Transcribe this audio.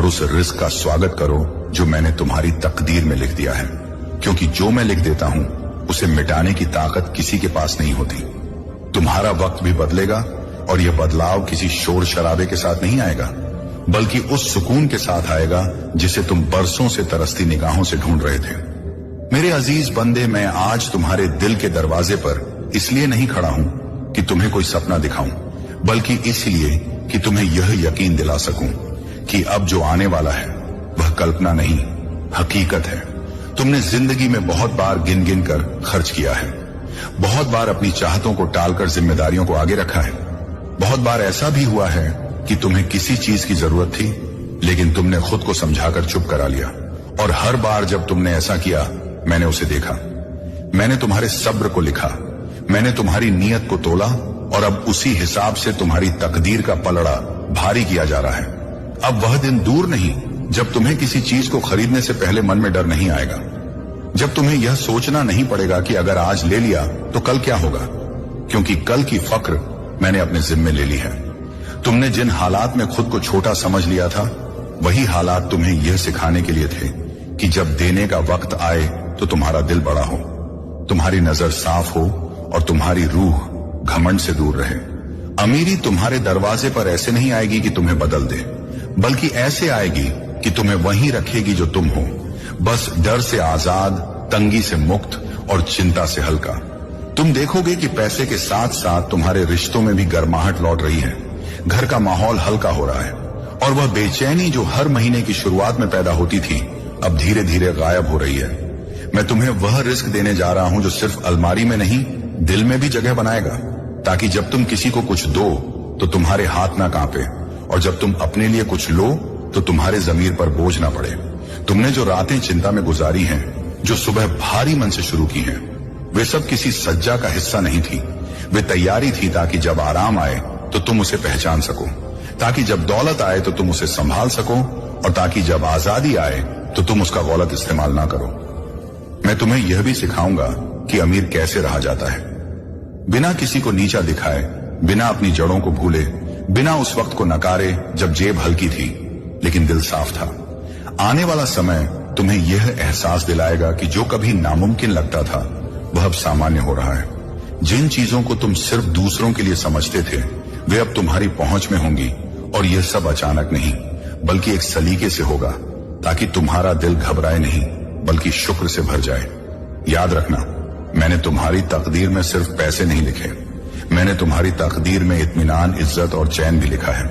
उस रिस्क का स्वागत करो जो मैंने तुम्हारी तकदीर में लिख दिया है, क्योंकि जो मैं लिख देता हूं उसे मिटाने की ताकत किसी के पास नहीं होती। तुम्हारा वक्त भी बदलेगा और यह बदलाव किसी शोर शराबे के साथ नहीं आएगा, बल्कि उस सुकून के साथ आएगा जिसे तुम बरसों से तरसती निगाहों से ढूंढ रहे थे। मेरे अजीज बंदे, मैं आज तुम्हारे दिल के दरवाजे पर इसलिए नहीं खड़ा हूं कि तुम्हें कोई सपना दिखाऊं, बल्कि इसलिए कि तुम्हें यह यकीन दिला सकूं कि अब जो आने वाला है वह कल्पना नहीं, हकीकत है। तुमने जिंदगी में बहुत बार गिन गिन कर खर्च किया है, बहुत बार अपनी चाहतों को टालकर जिम्मेदारियों को आगे रखा है, बहुत बार ऐसा भी हुआ है कि तुम्हें किसी चीज की जरूरत थी लेकिन तुमने खुद को समझाकर चुप करा लिया, और हर बार जब तुमने ऐसा किया मैंने उसे देखा। मैंने तुम्हारे सब्र को लिखा, मैंने तुम्हारी नीयत को तोला, और अब उसी हिसाब से तुम्हारी तकदीर का पलड़ा भारी किया जा रहा है। अब वह दिन दूर नहीं जब तुम्हें किसी चीज को खरीदने से पहले मन में डर नहीं आएगा, जब तुम्हें यह सोचना नहीं पड़ेगा कि अगर आज ले लिया तो कल क्या होगा, क्योंकि कल की फक्र मैंने अपने जिम्मे ले ली है। तुमने जिन हालात में खुद को छोटा समझ लिया था, वही हालात तुम्हें यह सिखाने के लिए थे कि जब देने का वक्त आए तो तुम्हारा दिल बड़ा हो, तुम्हारी नजर साफ हो और तुम्हारी रूह घमंड से दूर रहे। अमीरी तुम्हारे दरवाजे पर ऐसे नहीं आएगी कि तुम्हें बदल दे, बल्कि ऐसे आएगी कि तुम्हें वहीं रखेगी जो तुम हो, बस डर से आजाद, तंगी से मुक्त और चिंता से हल्का। तुम देखोगे कि पैसे के साथ साथ तुम्हारे रिश्तों में भी गर्माहट लौट रही है, घर का माहौल हल्का हो रहा है, और वह बेचैनी जो हर महीने की शुरुआत में पैदा होती थी अब धीरे धीरे गायब हो रही है। मैं तुम्हें वह रिस्क देने जा रहा हूं जो सिर्फ अलमारी में नहीं, दिल में भी जगह बनाएगा, ताकि जब तुम किसी को कुछ दो तो तुम्हारे हाथ ना कांपे, और जब तुम अपने लिए कुछ लो तो तुम्हारे जमीर पर बोझ ना पड़े। तुमने जो रातें चिंता में गुजारी हैं, जो सुबह भारी मन से शुरू की हैं, वे सब किसी सज्जा का हिस्सा नहीं थी। वे तैयारी थी ताकि जब आराम आए तो तुम उसे पहचान सको, ताकि जब दौलत आए तो तुम उसे संभाल सको, और ताकि जब आजादी आए तो तुम उसका गलत इस्तेमाल ना करो। मैं तुम्हें यह भी सिखाऊंगा कि अमीर कैसे रहा जाता है, बिना किसी को नीचा दिखाए, बिना अपनी जड़ों को भूले, बिना उस वक्त को नकारे जब जेब हल्की थी लेकिन दिल साफ था। आने वाला समय तुम्हें यह एहसास दिलाएगा कि जो कभी नामुमकिन लगता था वह अब सामान्य हो रहा है। जिन चीजों को तुम सिर्फ दूसरों के लिए समझते थे वे अब तुम्हारी पहुंच में होंगी, और यह सब अचानक नहीं बल्कि एक सलीके से होगा, ताकि तुम्हारा दिल घबराए नहीं बल्कि शुक्र से भर जाए। याद रखना, मैंने तुम्हारी तकदीर में सिर्फ पैसे नहीं लिखे, मैंने तुम्हारी तकदीर में इत्मीनान, इज्जत और चैन भी लिखा है।